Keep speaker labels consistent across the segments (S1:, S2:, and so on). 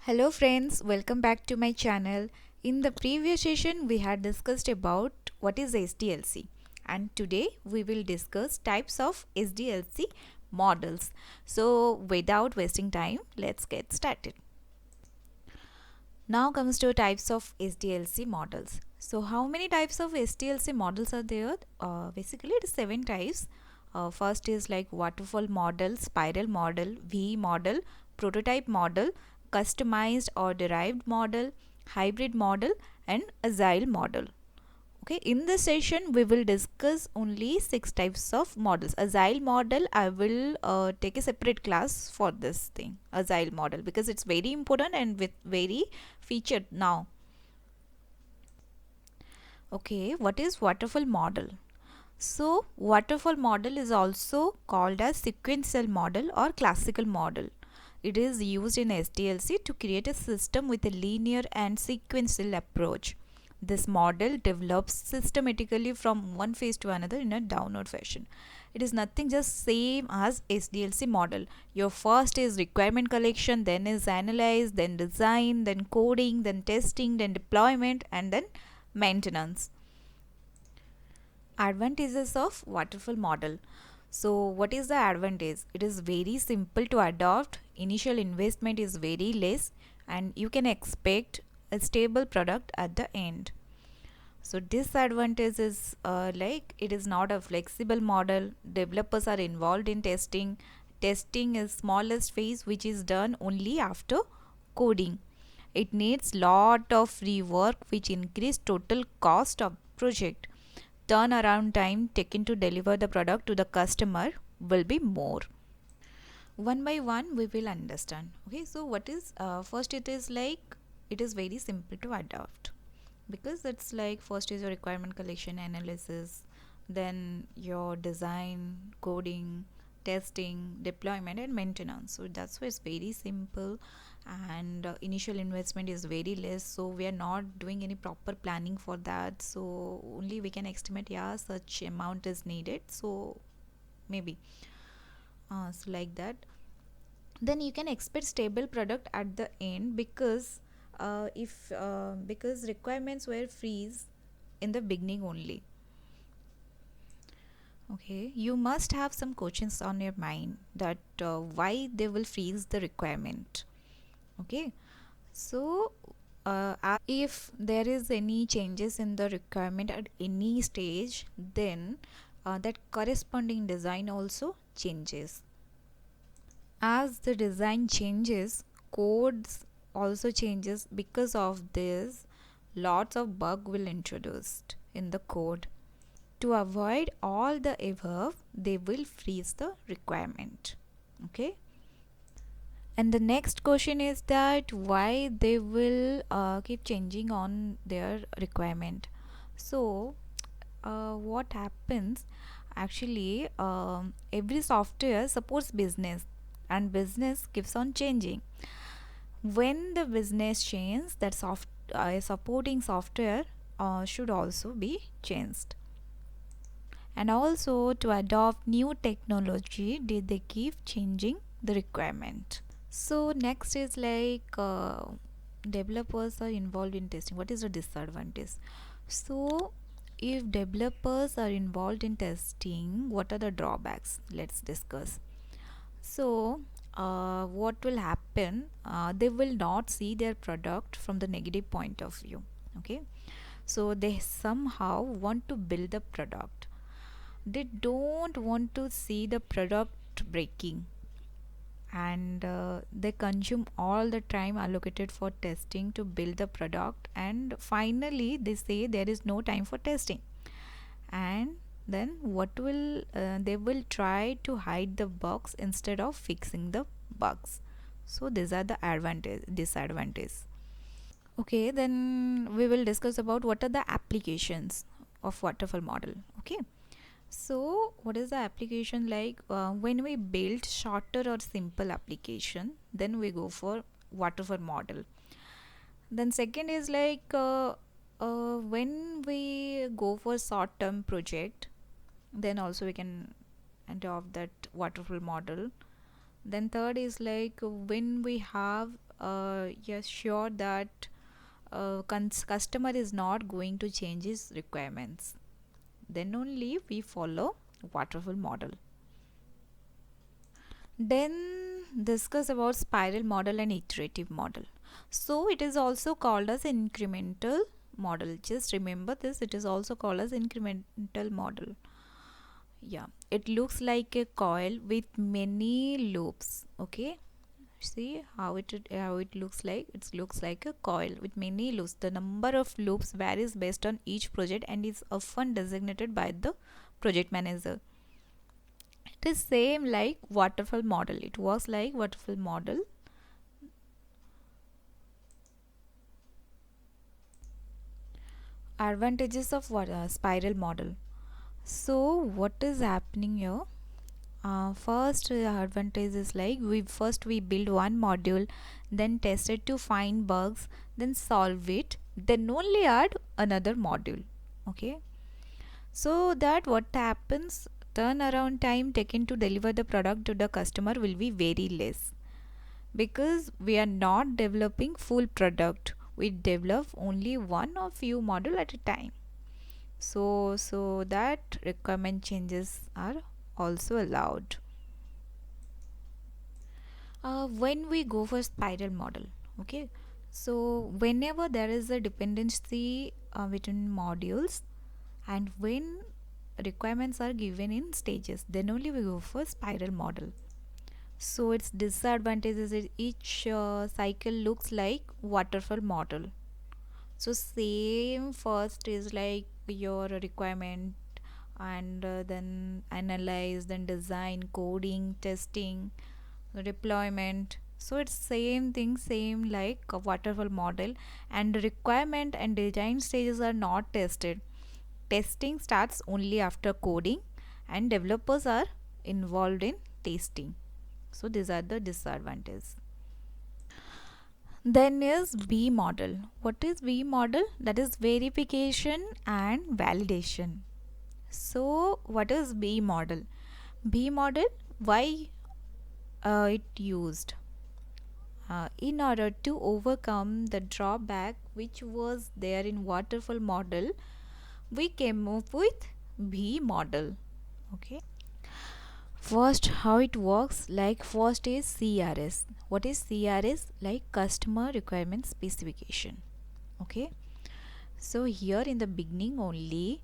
S1: Hello friends, welcome back to my channel. In the previous session we had discussed about what is SDLC, and today we will discuss types of SDLC models. So without wasting time, let's get started. Now comes to types of SDLC models. So how many types of SDLC models are there? Basically it is 7 types. First is like waterfall model, spiral model, V model, prototype model, customized or derived model, hybrid model, and agile model. Okay, in this session we will discuss only 6 types of models. Agile model, I will take a separate class for this thing, agile model, because it's very important and with very featured now. Okay, what is waterfall model? So waterfall model is also called as sequential model or classical model. It is used in SDLC to create a system with a linear and sequential approach. This model develops systematically from one phase to another in a downward fashion. It is nothing just same as SDLC model. Your first is requirement collection, then is analyze, then design, then coding, then testing, then deployment, and then maintenance. Advantages of waterfall model. So what is the advantage? It is very simple to adopt, initial investment is very less, and you can expect a stable product at the end. So disadvantage is like it is not a flexible model, developers are involved in testing is smallest phase which is done only after coding. It needs lot of rework which increase total cost of project. Turnaround time taken to deliver the product to the customer will be more. One by one we will understand. Okay, so what is first, it is like it is very simple to adopt, because it's like first is your requirement collection analysis, then your design, coding, testing, deployment, and maintenance. So that's why it's very simple, and initial investment is very less, so we are not doing any proper planning for that. So only we can estimate, yeah, such amount is needed, so maybe so like that. Then you can expect stable product at the end, because if because requirements were freeze in the beginning only. Okay, you must have some questions on your mind that why they will freeze the requirement. Okay, so if there is any changes in the requirement at any stage, then that corresponding design also changes. As the design changes, codes also changes. Because of this, lots of bug will introduced in the code. To avoid all the above, they will freeze the requirement. Okay, and the next question is that why they will keep changing on their requirement. So what happens actually, every software supports business, and business keeps on changing. When the business changes, that supporting software should also be changed. And also to adopt new technology, they keep changing the requirement. So next is like developers are involved in testing. What is the disadvantage? So if developers are involved in testing, what are the drawbacks? Let's discuss. So what will happen? They will not see their product from the negative point of view. Okay, so they somehow want to build the product. They don't want to see the product breaking, and they consume all the time allocated for testing to build the product, and finally they say there is no time for testing. And then what will they will try to hide the bugs instead of fixing the bugs. So these are the advantage disadvantage. Okay, then we will discuss about what are the applications of waterfall model. Okay, so what is the application like? When we build shorter or simple application, then we go for waterfall model. Then second is like when we go for short term project, then also we can adopt that waterfall model. Then third is like when we have you're sure that customer is not going to change his requirements, then only we follow waterfall model. Then discuss about spiral model and iterative model. So it is also called as incremental model. Just remember this, it is also called as incremental model. Yeah, it looks like a coil with many loops. Okay, see how it looks like. It looks like a coil with many loops. The number of loops varies based on each project and is often designated by the project manager. It is same like waterfall model. It works like waterfall model. Advantages of what spiral model. So what is happening here? First advantage is like we build one module, then test it to find bugs, then solve it, then only add another module. Okay, so that what happens, turnaround time taken to deliver the product to the customer will be very less, because we are not developing full product, we develop only one or few module at a time. So that requirement changes are also allowed. When we go for spiral model, okay, so whenever there is a dependency between modules, and when requirements are given in stages, then only we go for spiral model. So its disadvantages is each cycle looks like waterfall model. So same, first is like your requirement, and then analyze, then design, coding, testing, deployment. So it's same thing, same like a waterfall model. And requirement and design stages are not tested. Testing starts only after coding, and developers are involved in testing. So these are the disadvantages. Then is V model. What is V model? That is verification and validation. So what is B model? B model, why it used? In order to overcome the drawback which was there in waterfall model, we came up with B model. Okay. First, how it works, like first is CRS. What is CRS? Like customer requirement specification. Okay. So here in the beginning only,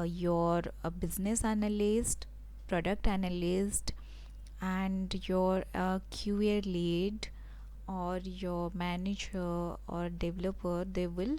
S1: your business analyst, product analyst, and your QA lead or your manager or developer, they will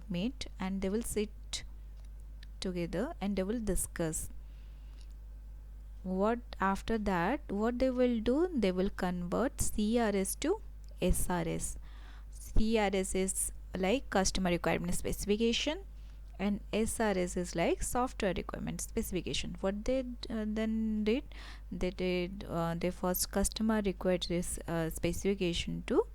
S1: meet, and they will sit together and they will discuss. What after that, what they will do, they will convert CRS to SRS. CRS is like customer requirement specification, and SRS is like software requirement specification. What they then did, they first customer required this specification to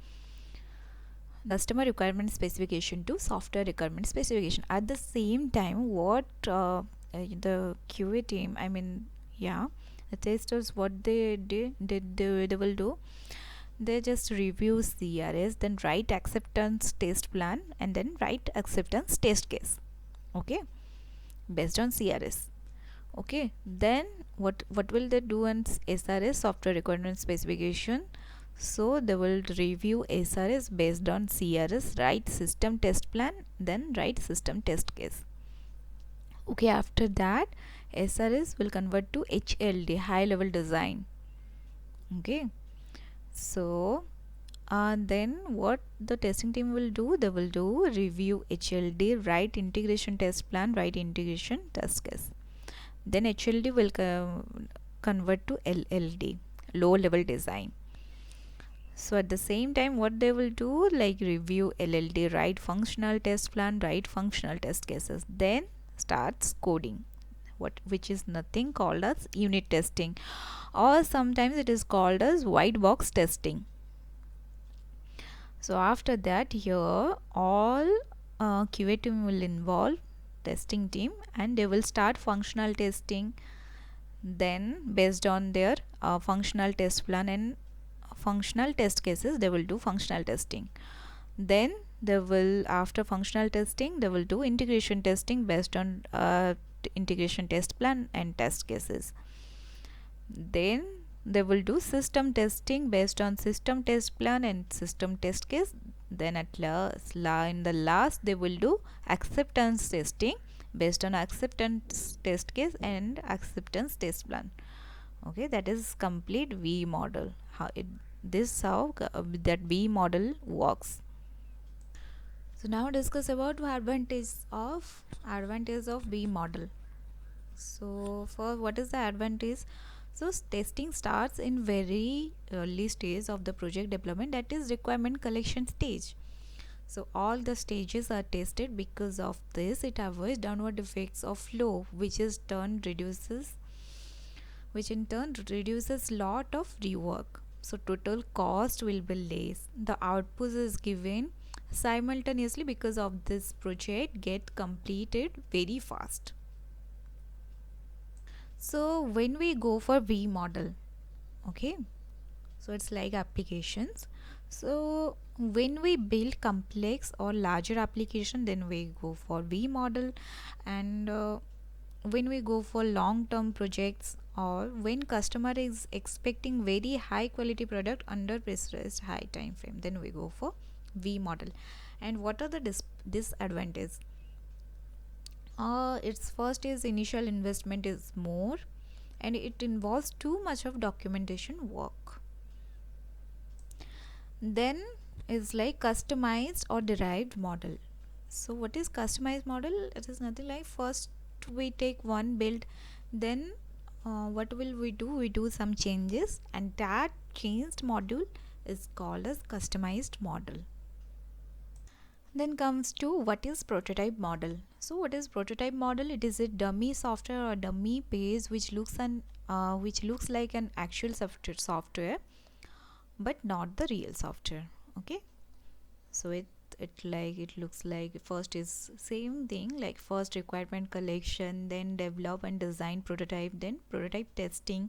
S1: software requirement specification. At the same time, what the QA team, I mean, yeah, the testers, what they will do, they just review CRS, then write acceptance test plan, and then write acceptance test case. Okay, based on CRS. Okay, then what will they do on SRS, software requirement specification? So they will review SRS based on CRS, write system test plan, then write system test case. Okay, after that SRS will convert to HLD, high level design. Okay, so then what the testing team will do, they will do review HLD, write integration test plan, write integration test case. Then HLD will convert to LLD, low level design. So at the same time, what they will do, like review LLD, write functional test plan, write functional test cases, then starts coding, which is nothing called as unit testing, or sometimes it is called as white box testing. So after that, here all QA team will involve testing team, and they will start functional testing. Then based on their functional test plan and functional test cases, they will do functional testing. Then they will, after functional testing, they will do integration testing based on integration test plan and test cases. Then they will do system testing based on system test plan and system test case. Then at last, in the last, they will do acceptance testing based on acceptance test case and acceptance test plan. Okay, that is complete V model. How that V model works. So now discuss about advantage of V model. So for what is the advantage? So testing starts in very early stage of the project development, that is requirement collection stage. So all the stages are tested. Because of this, it avoids downward effects of flow, which in turn reduces lot of rework. So total cost will be less. The output is given simultaneously. Because of this, project get completed very fast. So when we go for V model, okay, so it's like applications. So when we build complex or larger application, then we go for V model. And when we go for long term projects, or when customer is expecting very high quality product under pressurized high time frame, then we go for V model. And what are the disadvantages? Its first is initial investment is more, and it involves too much of documentation work. Then is like customized or derived model. So what is customized model? It is nothing like, first we take one build, then what will we do? We do some changes, and that changed module is called as customized model. Then comes to what is prototype model. So what is prototype model? It is a dummy software or dummy page which looks like an actual software, but not the real software. Okay, so it looks like, first is same thing, like first requirement collection, then develop and design prototype, then prototype testing,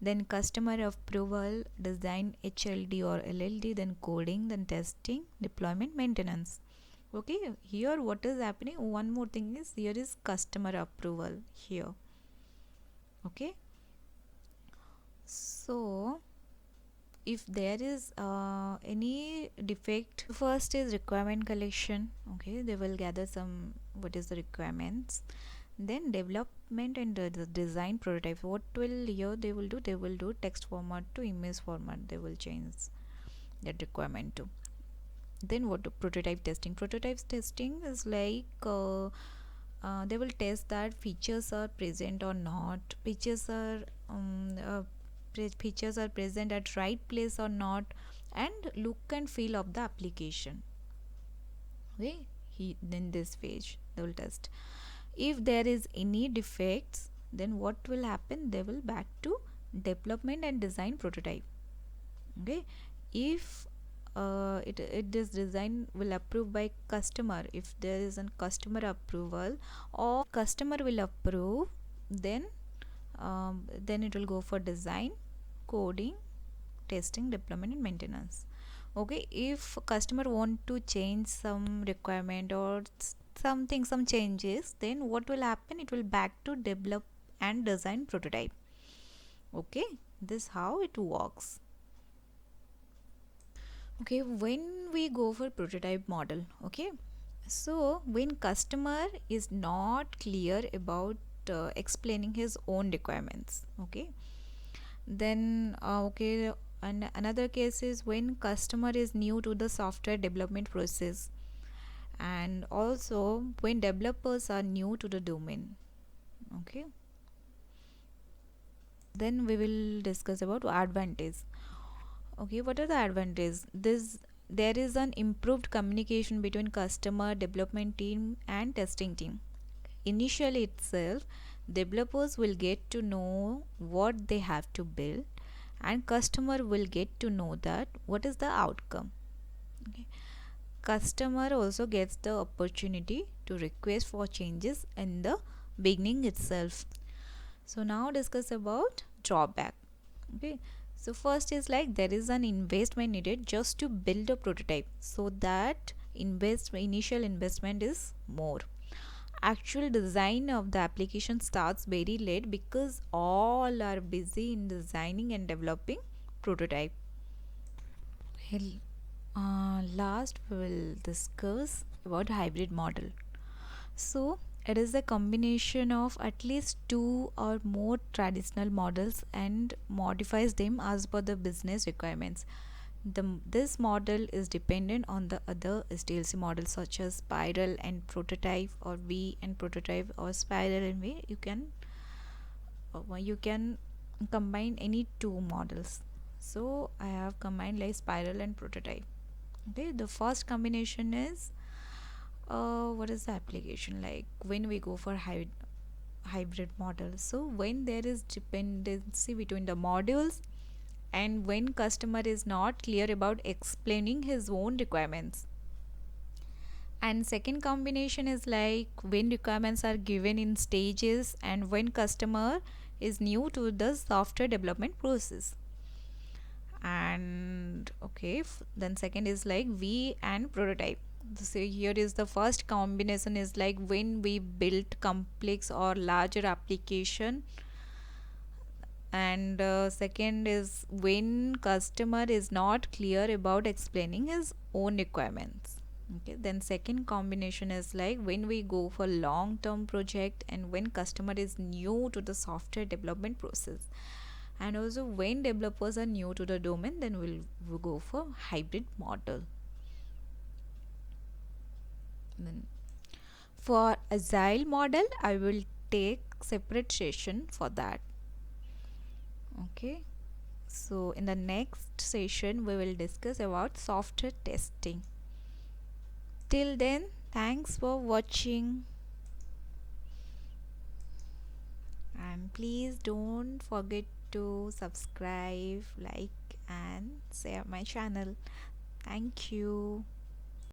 S1: then customer approval, design HLD or LLD, then coding, then testing, deployment, maintenance. Okay, here what is happening, one more thing is, here is customer approval here. Okay, so if there is any defect, first is requirement collection. Okay, they will gather some, what is the requirements, then development and the design prototype. What will here they will do? They will do text format to image format, they will change that requirement to. Then what do prototype testing? Prototype testing is like they will test that features are present or not, features are present at right place or not, and look and feel of the application. Okay, then this page they will test. If there is any defects, then what will happen? They will back to development and design prototype. Okay, if this design will approve by customer, if there is a customer approval or customer will approve, then it will go for design, coding, testing, deployment and maintenance. Okay, if customer want to change some requirement or some changes, then what will happen? It will back to develop and design prototype. Okay, this how it works. Okay, when we go for prototype model, okay, so when customer is not clear about explaining his own requirements, okay, then okay, and another case is when customer is new to the software development process, and also when developers are new to the domain. Okay, then we will discuss about advantage. Okay, what are the advantages? There is an improved communication between customer, development team and testing team. Initially itself, developers will get to know what they have to build, and customer will get to know that what is the outcome. Okay. Customer also gets the opportunity to request for changes in the beginning itself. So now discuss about drawback. Okay, So first is like there is an investment needed just to build a prototype, so that initial investment is more. Actual design of the application starts very late because all are busy in designing and developing prototype. Well, last we will discuss about hybrid model. So it is a combination of at least two or more traditional models and modifies them as per the business requirements. This model is dependent on the other SDLC models such as spiral and prototype, or V and prototype, or spiral and V. You can combine any two models. So I have combined like spiral and prototype. Okay, the first combination is what is the application like when we go for hybrid model. So when there is dependency between the modules and when customer is not clear about explaining his own requirements. And second combination is like when requirements are given in stages and when customer is new to the software development process. And okay, then second is like V and prototype. So here is the first combination is like when we build complex or larger application, and second is when customer is not clear about explaining his own requirements. Okay, then second combination is like when we go for long term project and when customer is new to the software development process, and also when developers are new to the domain, then we'll go for hybrid model. Then for agile model I will take separate session for that. Okay, so in the next session we will discuss about software testing. Till then, thanks for watching, and please don't forget to subscribe, like and share my channel. Thank you.